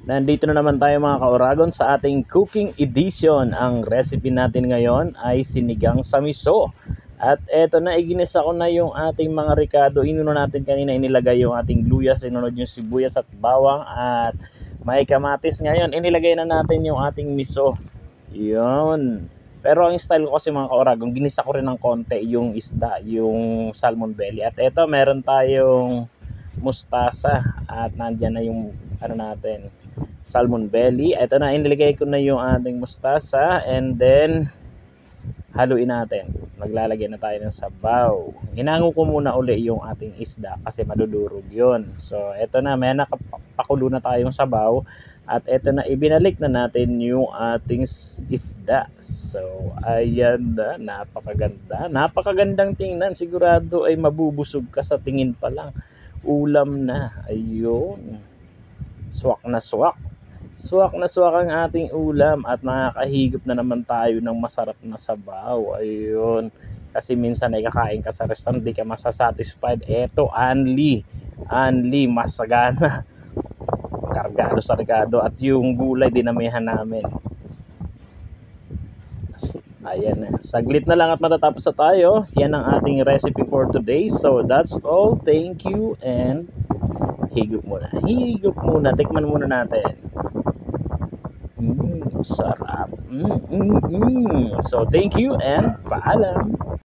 Nandito na naman tayo mga ka-Oragon sa ating cooking edition. Ang recipe natin ngayon ay sinigang sa miso. At eto na, iginisa ko na yung ating mga ricado. Inuno natin kanina, inilagay yung ating luya, sinunod yung sibuyas at bawang at may kamatis. Ngayon, inilagay na natin yung ating miso. Yun. Pero ang style ko kasi mga ka-Oragon, ginisa ko rin ng konti yung isda, yung salmon belly. At eto, meron tayong mustasa at nandyan na yung natin, salmon belly. Ito na, inilagay ko na yung ating mustasa and then haluin natin. Maglalagay na tayo ng sabaw. Hinango ko muna uli yung ating isda kasi madudurog yun. So ito na, may nakapakulo na tayong sabaw at ito na, ibinalik na natin yung ating isda. So ayan na, napakagandang tingnan. Sigurado ay mabubusog ka sa tingin pa lang. Ulam na, ayun, swak na swak ang ating ulam at nakakahigop na naman tayo ng masarap na sabaw. Ayun, kasi minsan ay kakain ka sa restaurant, di ka masasatisfied. Eto, only masagana, kargado sa ricado at yung gulay dinamihan namin. Ayan na, saglit na lang at matatapos na tayo. Yan ang ating recipe for today. So that's all, thank you and higop muna, tikman muna natin. Sarap. So thank you and paalam.